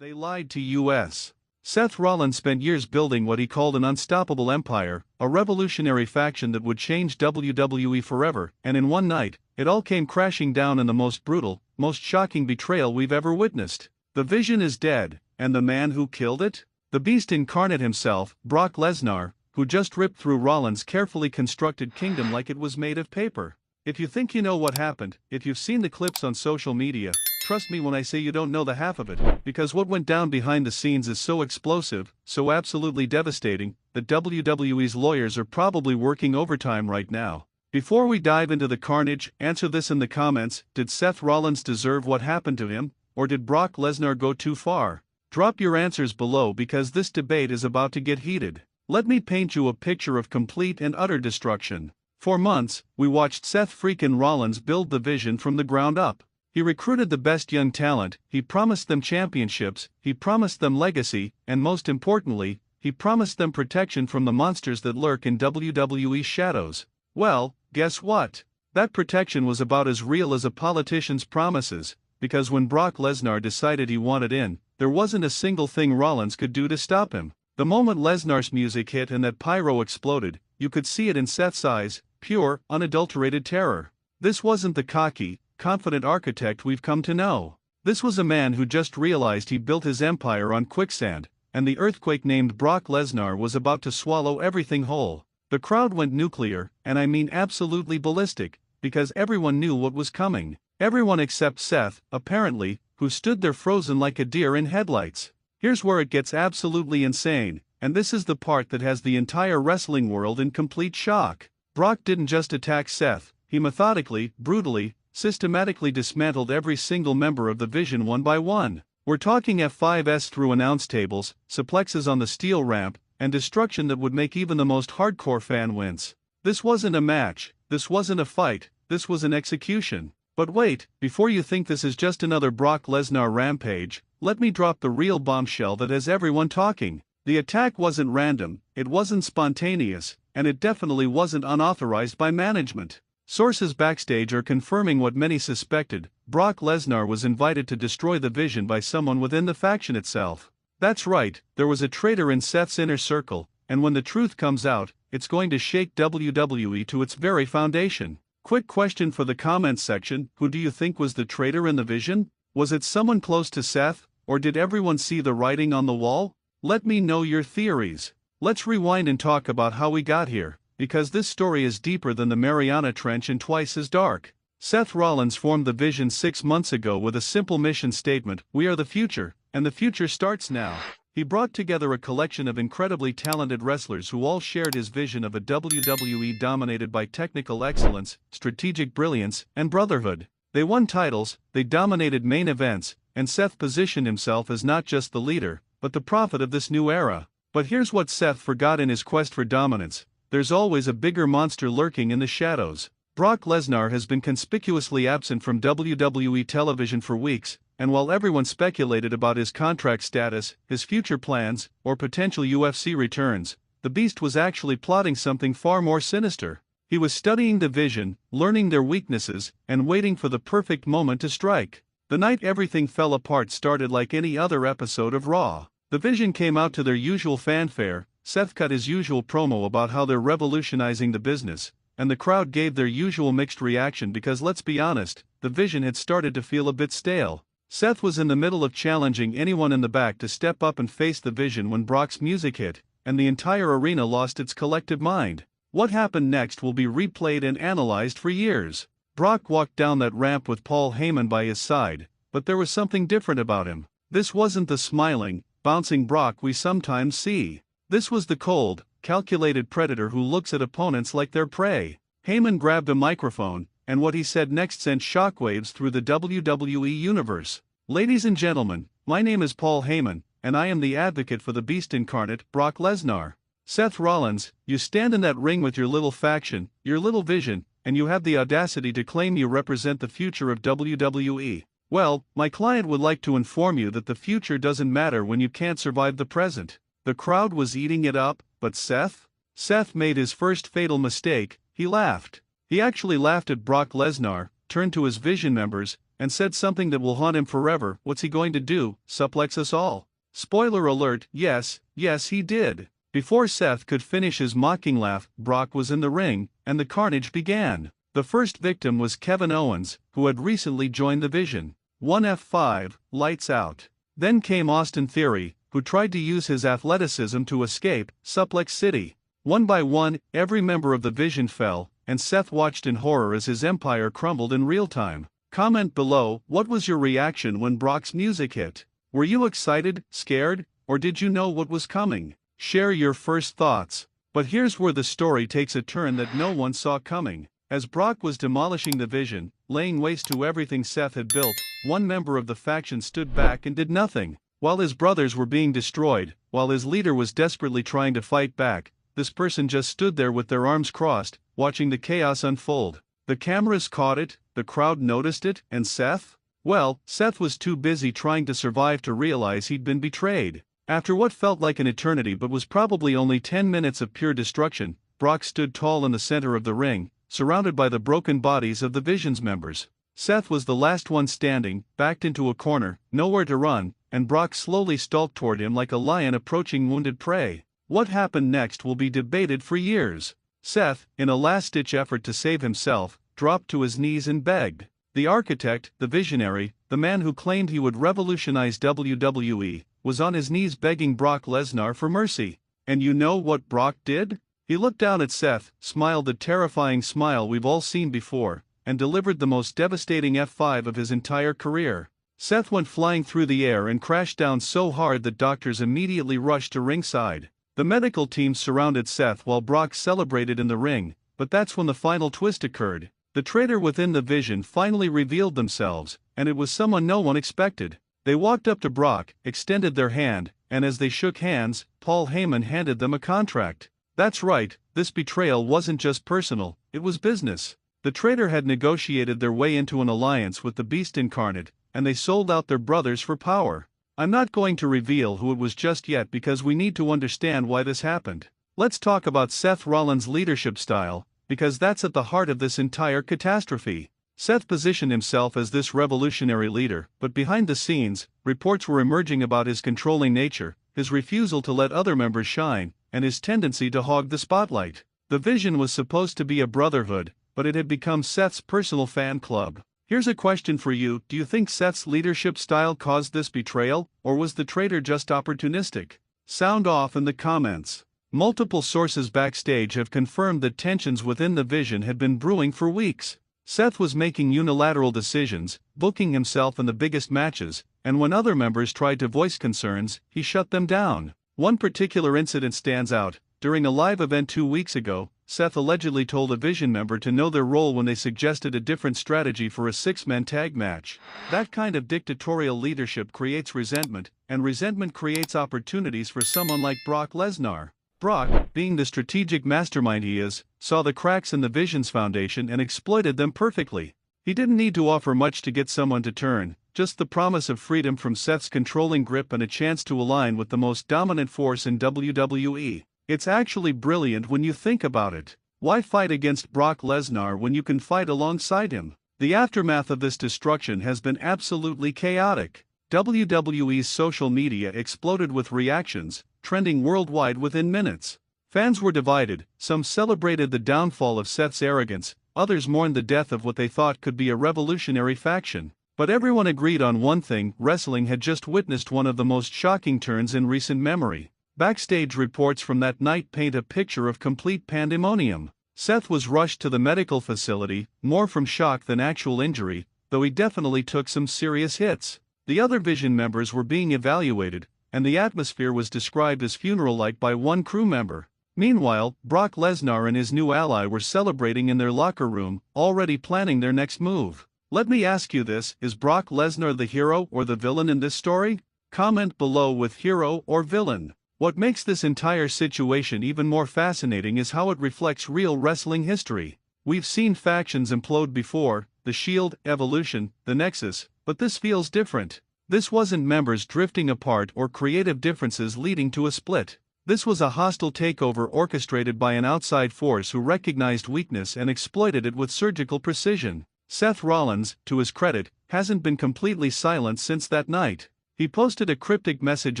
They lied to us. Seth Rollins spent years building what he called an unstoppable empire, a revolutionary faction that would change WWE forever, and in one night, it all came crashing down in the most brutal, most shocking betrayal we've ever witnessed. The Vision is dead, and the man who killed it? The Beast incarnate himself, Brock Lesnar, who just ripped through Rollins' carefully constructed kingdom like it was made of paper. If you think you know what happened, if you've seen the clips on social media, trust me when I say you don't know the half of it, because what went down behind the scenes is so explosive, so absolutely devastating, that WWE's lawyers are probably working overtime right now. Before we dive into the carnage, answer this in the comments: did Seth Rollins deserve what happened to him, or did Brock Lesnar go too far? Drop your answers below because this debate is about to get heated. Let me paint you a picture of complete and utter destruction. For months, we watched Seth freaking Rollins build the Vision from the ground up. He recruited the best young talent, he promised them championships, he promised them legacy, and most importantly, he promised them protection from the monsters that lurk in WWE's shadows. Well, guess what? That protection was about as real as a politician's promises, because when Brock Lesnar decided he wanted in, there wasn't a single thing Rollins could do to stop him. The moment Lesnar's music hit and that pyro exploded, you could see it in Seth's eyes, pure, unadulterated terror. This wasn't the cocky, confident architect we've come to know. This was a man who just realized he built his empire on quicksand, and the earthquake named Brock Lesnar was about to swallow everything whole. The crowd went nuclear, and I mean absolutely ballistic, because everyone knew what was coming. Everyone except Seth, apparently, who stood there frozen like a deer in headlights. Here's where it gets absolutely insane, and this is the part that has the entire wrestling world in complete shock. Brock didn't just attack Seth, he methodically, brutally, systematically dismantled every single member of the Vision one by one. We're talking F5s through announce tables, suplexes on the steel ramp, and destruction that would make even the most hardcore fan wince. This wasn't a match, this wasn't a fight, this was an execution. But wait, before you think this is just another Brock Lesnar rampage, let me drop the real bombshell that has everyone talking. The attack wasn't random, it wasn't spontaneous, and it definitely wasn't unauthorized by management. Sources backstage are confirming what many suspected: Brock Lesnar was invited to destroy the Vision by someone within the faction itself. That's right, there was a traitor in Seth's inner circle, and when the truth comes out, it's going to shake WWE to its very foundation. Quick question for the comments section: who do you think was the traitor in the Vision? Was it someone close to Seth, or did everyone see the writing on the wall? Let me know your theories. Let's rewind and talk about how we got here, because this story is deeper than the Mariana Trench and twice as dark. Seth Rollins formed the Vision 6 months ago with a simple mission statement: we are the future, and the future starts now. He brought together a collection of incredibly talented wrestlers who all shared his vision of a WWE dominated by technical excellence, strategic brilliance, and brotherhood. They won titles, they dominated main events, and Seth positioned himself as not just the leader, but the prophet of this new era. But here's what Seth forgot in his quest for dominance: there's always a bigger monster lurking in the shadows. Brock Lesnar has been conspicuously absent from WWE television for weeks, and while everyone speculated about his contract status, his future plans, or potential UFC returns, the Beast was actually plotting something far more sinister. He was studying the Vision, learning their weaknesses, and waiting for the perfect moment to strike. The night everything fell apart started like any other episode of Raw. The Vision came out to their usual fanfare, Seth cut his usual promo about how they're revolutionizing the business, and the crowd gave their usual mixed reaction because, let's be honest, the Vision had started to feel a bit stale. Seth was in the middle of challenging anyone in the back to step up and face the Vision when Brock's music hit, and the entire arena lost its collective mind. What happened next will be replayed and analyzed for years. Brock walked down that ramp with Paul Heyman by his side, but there was something different about him. This wasn't the smiling, bouncing Brock we sometimes see. This was the cold, calculated predator who looks at opponents like they're prey. Heyman grabbed a microphone, and what he said next sent shockwaves through the WWE Universe. Ladies and gentlemen, my name is Paul Heyman, and I am the advocate for the Beast incarnate, Brock Lesnar. Seth Rollins, you stand in that ring with your little faction, your little Vision, and you have the audacity to claim you represent the future of WWE. Well, my client would like to inform you that the future doesn't matter when you can't survive the present. The crowd was eating it up, but Seth? Seth made his first fatal mistake: he laughed. He actually laughed at Brock Lesnar, turned to his Vision members, and said something that will haunt him forever. What's he going to do, suplex us all? Spoiler alert, yes, he did. Before Seth could finish his mocking laugh, Brock was in the ring, and the carnage began. The first victim was Kevin Owens, who had recently joined the Vision. 1 F5, lights out. Then came Austin Theory, who tried to use his athleticism to escape Suplex City. One by one, every member of the Vision fell, and Seth watched in horror as his empire crumbled in real time. Comment below, what was your reaction when Brock's music hit? Were you excited, scared, or did you know what was coming? Share your first thoughts. But here's where the story takes a turn that no one saw coming. As Brock was demolishing the Vision, laying waste to everything Seth had built, one member of the faction stood back and did nothing. While his brothers were being destroyed, while his leader was desperately trying to fight back, this person just stood there with their arms crossed, watching the chaos unfold. The cameras caught it, the crowd noticed it, and Seth? Well, Seth was too busy trying to survive to realize he'd been betrayed. After what felt like an eternity but was probably only 10 minutes of pure destruction, Brock stood tall in the center of the ring, surrounded by the broken bodies of the Vision's members. Seth was the last one standing, backed into a corner, nowhere to run, and Brock slowly stalked toward him like a lion approaching wounded prey. What happened next will be debated for years. Seth, in a last-ditch effort to save himself, dropped to his knees and begged. The architect, the visionary, the man who claimed he would revolutionize WWE, was on his knees begging Brock Lesnar for mercy. And you know what Brock did? He looked down at Seth, smiled the terrifying smile we've all seen before, and delivered the most devastating F5 of his entire career. Seth went flying through the air and crashed down so hard that doctors immediately rushed to ringside. The medical team surrounded Seth while Brock celebrated in the ring, but that's when the final twist occurred. The traitor within the Vision finally revealed themselves, and it was someone no one expected. They walked up to Brock, extended their hand, and as they shook hands, Paul Heyman handed them a contract. That's right, this betrayal wasn't just personal, it was business. The traitor had negotiated their way into an alliance with the Beast Incarnate, and they sold out their brothers for power. I'm not going to reveal who it was just yet because we need to understand why this happened. Let's talk about Seth Rollins' leadership style, because that's at the heart of this entire catastrophe. Seth positioned himself as this revolutionary leader, but behind the scenes, reports were emerging about his controlling nature, his refusal to let other members shine, and his tendency to hog the spotlight. The Vision was supposed to be a brotherhood, but it had become Seth's personal fan club. Here's a question for you, do you think Seth's leadership style caused this betrayal, or was the traitor just opportunistic? Sound off in the comments. Multiple sources backstage have confirmed that tensions within the Vision had been brewing for weeks. Seth was making unilateral decisions, booking himself in the biggest matches, and when other members tried to voice concerns, he shut them down. One particular incident stands out. During a live event 2 weeks ago, Seth allegedly told a Vision member to know their role when they suggested a different strategy for a 6-man tag match. That kind of dictatorial leadership creates resentment, and resentment creates opportunities for someone like Brock Lesnar. Brock, being the strategic mastermind he is, saw the cracks in the Vision's foundation and exploited them perfectly. He didn't need to offer much to get someone to turn, just the promise of freedom from Seth's controlling grip and a chance to align with the most dominant force in WWE. It's actually brilliant when you think about it. Why fight against Brock Lesnar when you can fight alongside him? The aftermath of this destruction has been absolutely chaotic. WWE's social media exploded with reactions, trending worldwide within minutes. Fans were divided, some celebrated the downfall of Seth's arrogance, others mourned the death of what they thought could be a revolutionary faction. But everyone agreed on one thing: wrestling had just witnessed one of the most shocking turns in recent memory. Backstage reports from that night paint a picture of complete pandemonium. Seth was rushed to the medical facility, more from shock than actual injury, though he definitely took some serious hits. The other Vision members were being evaluated, and the atmosphere was described as funeral-like by one crew member. Meanwhile, Brock Lesnar and his new ally were celebrating in their locker room, already planning their next move. Let me ask you this: is Brock Lesnar the hero or the villain in this story? Comment below with hero or villain. What makes this entire situation even more fascinating is how it reflects real wrestling history. We've seen factions implode before, the Shield, Evolution, the Nexus, but this feels different. This wasn't members drifting apart or creative differences leading to a split. This was a hostile takeover orchestrated by an outside force who recognized weakness and exploited it with surgical precision. Seth Rollins, to his credit, hasn't been completely silent since that night. He posted a cryptic message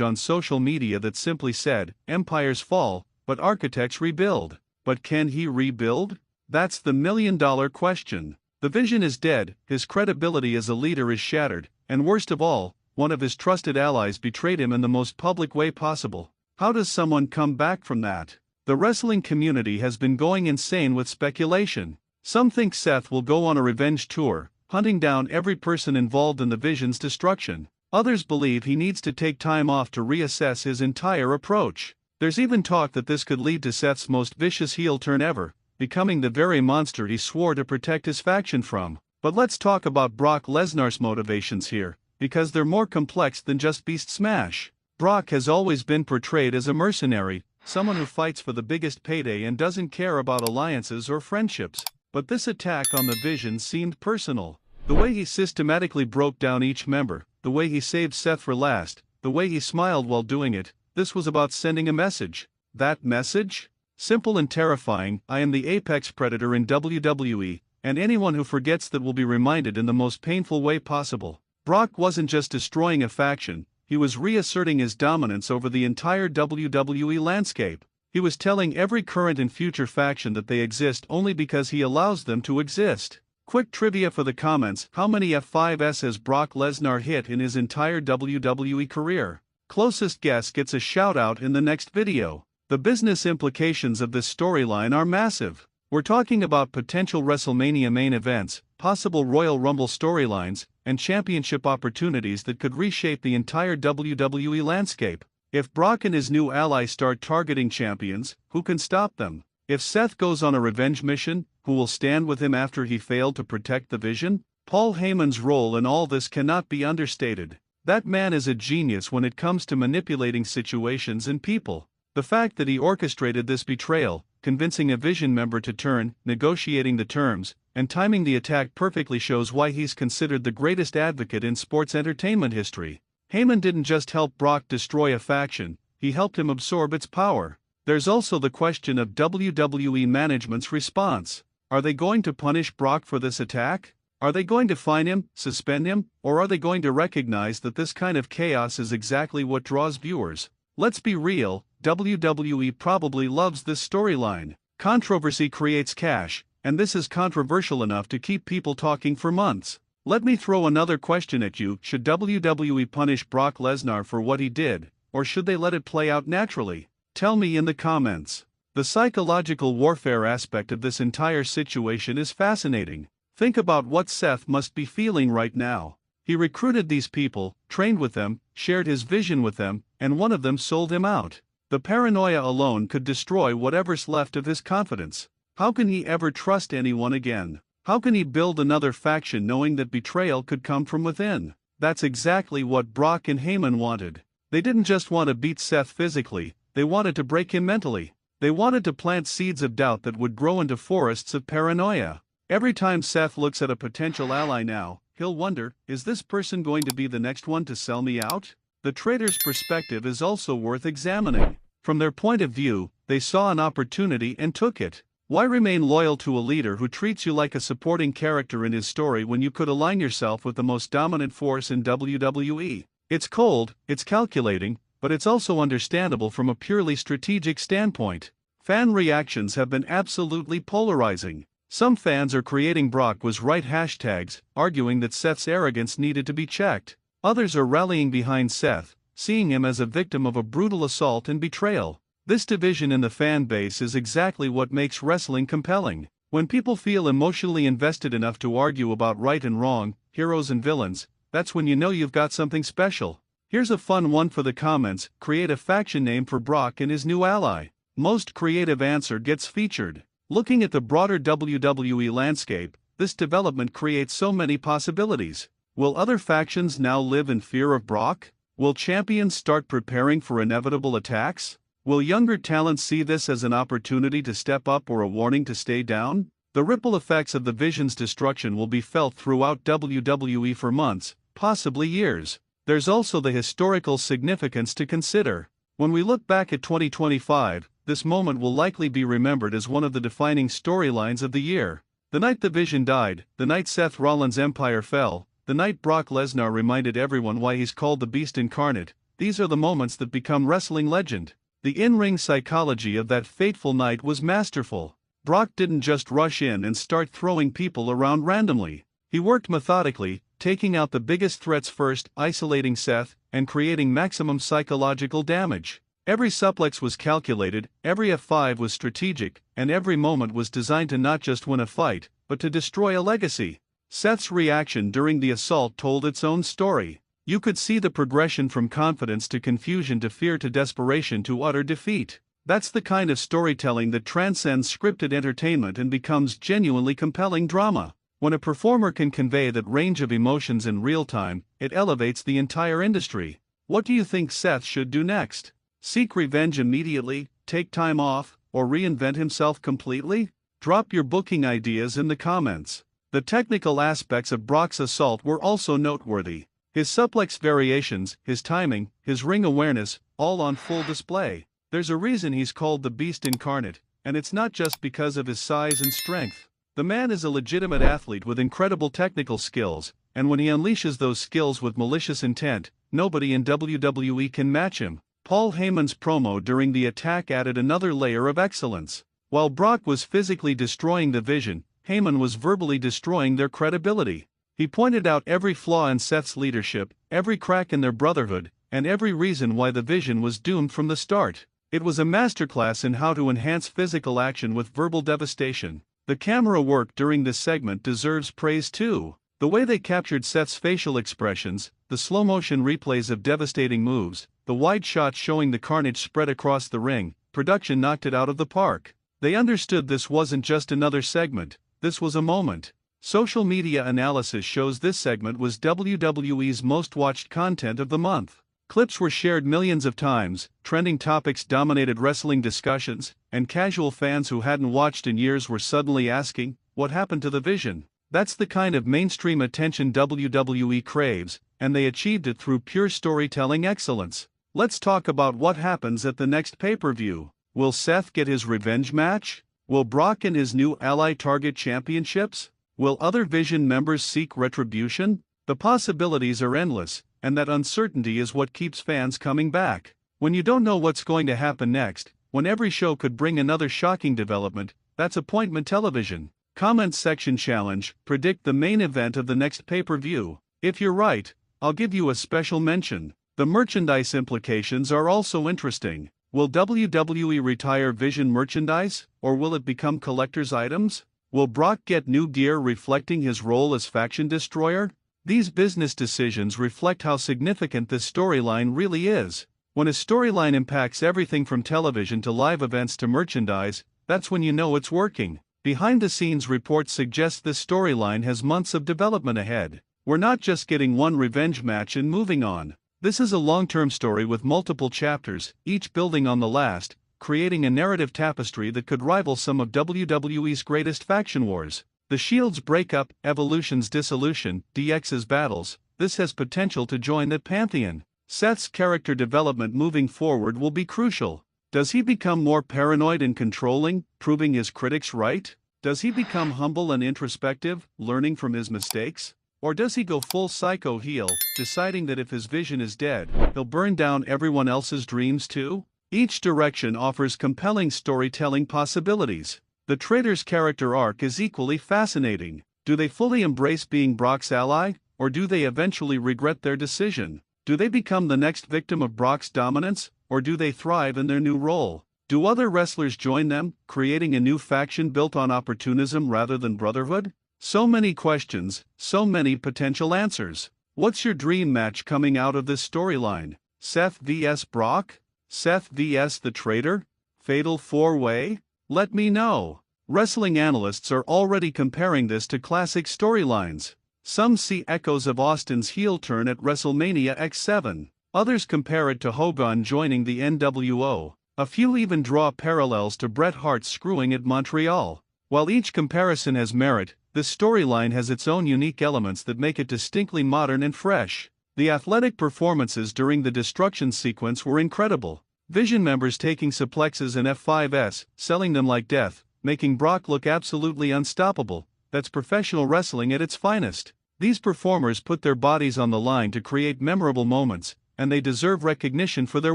on social media that simply said, "Empires fall, but architects rebuild." But can he rebuild? That's the million-dollar question. The Vision is dead, his credibility as a leader is shattered, and worst of all, one of his trusted allies betrayed him in the most public way possible. How does someone come back from that? The wrestling community has been going insane with speculation. Some think Seth will go on a revenge tour, hunting down every person involved in the Vision's destruction. Others believe he needs to take time off to reassess his entire approach. There's even talk that this could lead to Seth's most vicious heel turn ever, becoming the very monster he swore to protect his faction from. But let's talk about Brock Lesnar's motivations here, because they're more complex than just Beast Smash. Brock has always been portrayed as a mercenary, someone who fights for the biggest payday and doesn't care about alliances or friendships. But this attack on the Vision seemed personal. The way he systematically broke down each member, the way he saved Seth for last, the way he smiled while doing it, this was about sending a message. That message? Simple and terrifying: I am the apex predator in WWE, and anyone who forgets that will be reminded in the most painful way possible. Brock wasn't just destroying a faction, he was reasserting his dominance over the entire WWE landscape. He was telling every current and future faction that they exist only because he allows them to exist. Quick trivia for the comments: how many F5s has Brock Lesnar hit in his entire WWE career? Closest guess gets a shout out in the next video. The business implications of this storyline are massive. We're talking about potential WrestleMania main events, possible Royal Rumble storylines, and championship opportunities that could reshape the entire WWE landscape. If Brock and his new ally start targeting champions, who can stop them? If Seth goes on a revenge mission, who will stand with him after he failed to protect the Vision? Paul Heyman's role in all this cannot be understated. That man is a genius when it comes to manipulating situations and people. The fact that he orchestrated this betrayal, convincing a Vision member to turn, negotiating the terms, and timing the attack perfectly shows why he's considered the greatest advocate in sports entertainment history. Heyman didn't just help Brock destroy a faction, he helped him absorb its power. There's also the question of WWE management's response. Are they going to punish Brock for this attack? Are they going to fine him, suspend him, or are they going to recognize that this kind of chaos is exactly what draws viewers? Let's be real, WWE probably loves this storyline. Controversy creates cash, and this is controversial enough to keep people talking for months. Let me throw another question at you: should WWE punish Brock Lesnar for what he did, or should they let it play out naturally? Tell me in the comments. The psychological warfare aspect of this entire situation is fascinating. Think about what Seth must be feeling right now. He recruited these people, trained with them, shared his vision with them, and one of them sold him out. The paranoia alone could destroy whatever's left of his confidence. How can he ever trust anyone again? How can he build another faction knowing that betrayal could come from within? That's exactly what Brock and Heyman wanted. They didn't just want to beat Seth physically, they wanted to break him mentally. They wanted to plant seeds of doubt that would grow into forests of paranoia. Every time Seth looks at a potential ally now, he'll wonder, is this person going to be the next one to sell me out? The traitor's perspective is also worth examining. From their point of view, they saw an opportunity and took it. Why remain loyal to a leader who treats you like a supporting character in his story when you could align yourself with the most dominant force in WWE? It's cold, it's calculating, but it's also understandable from a purely strategic standpoint. Fan reactions have been absolutely polarizing. Some fans are creating "Brock was right" hashtags, arguing that Seth's arrogance needed to be checked. Others are rallying behind Seth, seeing him as a victim of a brutal assault and betrayal. This division in the fan base is exactly what makes wrestling compelling. When people feel emotionally invested enough to argue about right and wrong, heroes and villains, that's when you know you've got something special. Here's a fun one for the comments: create a faction name for Brock and his new ally. Most creative answer gets featured. Looking at the broader WWE landscape, this development creates so many possibilities. Will other factions now live in fear of Brock? Will champions start preparing for inevitable attacks? Will younger talent see this as an opportunity to step up or a warning to stay down? The ripple effects of the Vision's destruction will be felt throughout WWE for months, possibly years. There's also the historical significance to consider. When we look back at 2025, this moment will likely be remembered as one of the defining storylines of the year. The night the Vision died, the night Seth Rollins' empire fell, the night Brock Lesnar reminded everyone why he's called the Beast Incarnate, these are the moments that become wrestling legend. The in-ring psychology of that fateful night was masterful. Brock didn't just rush in and start throwing people around randomly. He worked methodically, taking out the biggest threats first, isolating Seth, and creating maximum psychological damage. Every suplex was calculated, every F5 was strategic, and every moment was designed to not just win a fight, but to destroy a legacy. Seth's reaction during the assault told its own story. You could see the progression from confidence to confusion to fear to desperation to utter defeat. That's the kind of storytelling that transcends scripted entertainment and becomes genuinely compelling drama. When a performer can convey that range of emotions in real time, it elevates the entire industry. What do you think Seth should do next? Seek revenge immediately, take time off, or reinvent himself completely? Drop your booking ideas in the comments. The technical aspects of Brock's assault were also noteworthy. His suplex variations, his timing, his ring awareness, all on full display. There's a reason he's called the Beast Incarnate, and it's not just because of his size and strength. The man is a legitimate athlete with incredible technical skills, and when he unleashes those skills with malicious intent, nobody in WWE can match him. Paul Heyman's promo during the attack added another layer of excellence. While Brock was physically destroying the Vision, Heyman was verbally destroying their credibility. He pointed out every flaw in Seth's leadership, every crack in their brotherhood, and every reason why the Vision was doomed from the start. It was a masterclass in how to enhance physical action with verbal devastation. The camera work during this segment deserves praise too. The way they captured Seth's facial expressions, the slow-motion replays of devastating moves, the wide shots showing the carnage spread across the ring, production knocked it out of the park. They understood this wasn't just another segment, this was a moment. Social media analysis shows this segment was WWE's most watched content of the month. Clips were shared millions of times, trending topics dominated wrestling discussions, and casual fans who hadn't watched in years were suddenly asking, what happened to the Vision? That's the kind of mainstream attention WWE craves, and they achieved it through pure storytelling excellence. Let's talk about what happens at the next pay-per-view. Will Seth get his revenge match? Will Brock and his new ally target championships? Will other Vision members seek retribution? The possibilities are endless, and that uncertainty is what keeps fans coming back. When you don't know what's going to happen next, when every show could bring another shocking development, that's appointment television. Comment section challenge, predict the main event of the next pay-per-view. If you're right, I'll give you a special mention. The merchandise implications are also interesting. Will WWE retire Vision merchandise, or will it become collector's items? Will Brock get new gear reflecting his role as faction destroyer? These business decisions reflect how significant this storyline really is. When a storyline impacts everything from television to live events to merchandise, that's when you know it's working. Behind-the-scenes reports suggest this storyline has months of development ahead. We're not just getting one revenge match and moving on. This is a long-term story with multiple chapters, each building on the last, creating a narrative tapestry that could rival some of WWE's greatest faction wars. The Shield's breakup, Evolution's dissolution, DX's battles, this has potential to join that pantheon. Seth's character development moving forward will be crucial. Does he become more paranoid and controlling, proving his critics right? Does he become humble and introspective, learning from his mistakes? Or does he go full psycho heel, deciding that if his Vision is dead, he'll burn down everyone else's dreams too? Each direction offers compelling storytelling possibilities. The traitor's character arc is equally fascinating. Do they fully embrace being Brock's ally, or do they eventually regret their decision? Do they become the next victim of Brock's dominance, or do they thrive in their new role? Do other wrestlers join them, creating a new faction built on opportunism rather than brotherhood? So many questions, so many potential answers. What's your dream match coming out of this storyline? Seth vs Brock? Seth vs the Traitor? Fatal 4-Way? Let me know. Wrestling analysts are already comparing this to classic storylines. Some see echoes of Austin's heel turn at WrestleMania X7. Others compare it to Hogan joining the NWO. A few even draw parallels to Bret Hart screwing at Montreal. While each comparison has merit, this storyline has its own unique elements that make it distinctly modern and fresh. The athletic performances during the destruction sequence were incredible. Vision members taking suplexes and F5s, selling them like death, making Brock look absolutely unstoppable. that's professional wrestling at its finest. These performers put their bodies on the line to create memorable moments, and they deserve recognition for their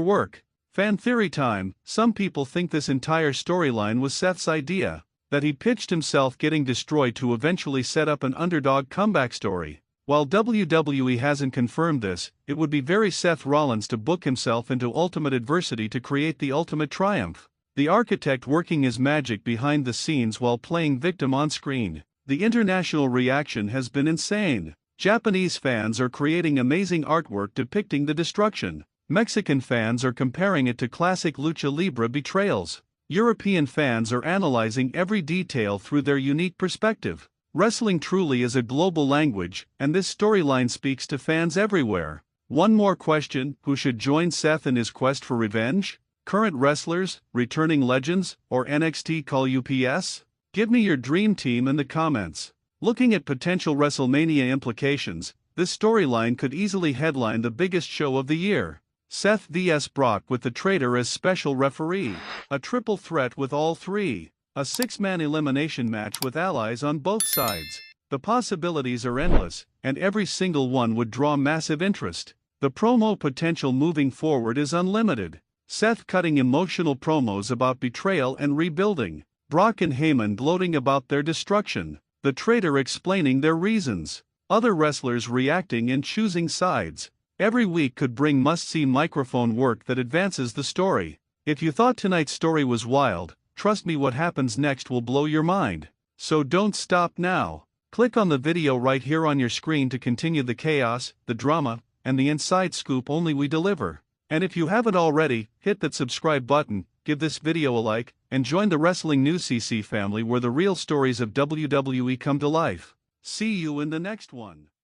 work. Fan theory time. Some people think this entire storyline was Seth's idea, that he pitched himself getting destroyed to eventually set up an underdog comeback story. While WWE hasn't confirmed this, it would be very Seth Rollins to book himself into ultimate adversity to create the ultimate triumph. The architect working his magic behind the scenes while playing victim on screen. The international reaction has been insane. Japanese fans are creating amazing artwork depicting the destruction. Mexican fans are comparing it to classic lucha libre betrayals. European fans are analyzing every detail through their unique perspective. Wrestling truly is a global language, and this storyline speaks to fans everywhere. One more question: who should join Seth in his quest for revenge? Current wrestlers, returning legends, or NXT Call UPS? Give me your dream team in the comments. Looking at potential WrestleMania implications, this storyline could easily headline the biggest show of the year. Seth vs Brock with the traitor as special referee. A triple threat with all three. A six-man elimination match with allies on both sides. The possibilities are endless, and every single one would draw massive interest. The promo potential moving forward is unlimited. Seth cutting emotional promos about betrayal and rebuilding. Brock and Heyman gloating about their destruction. The traitor explaining their reasons. Other wrestlers reacting and choosing sides. Every week could bring must-see microphone work that advances the story. If you thought tonight's story was wild, trust me, what happens next will blow your mind. So don't stop now. Click on the video right here on your screen to continue the chaos, the drama, and the inside scoop only we deliver. And if you haven't already, hit that subscribe button, give this video a like, and join the Wrestling News CC family where the real stories of WWE come to life. See you in the next one.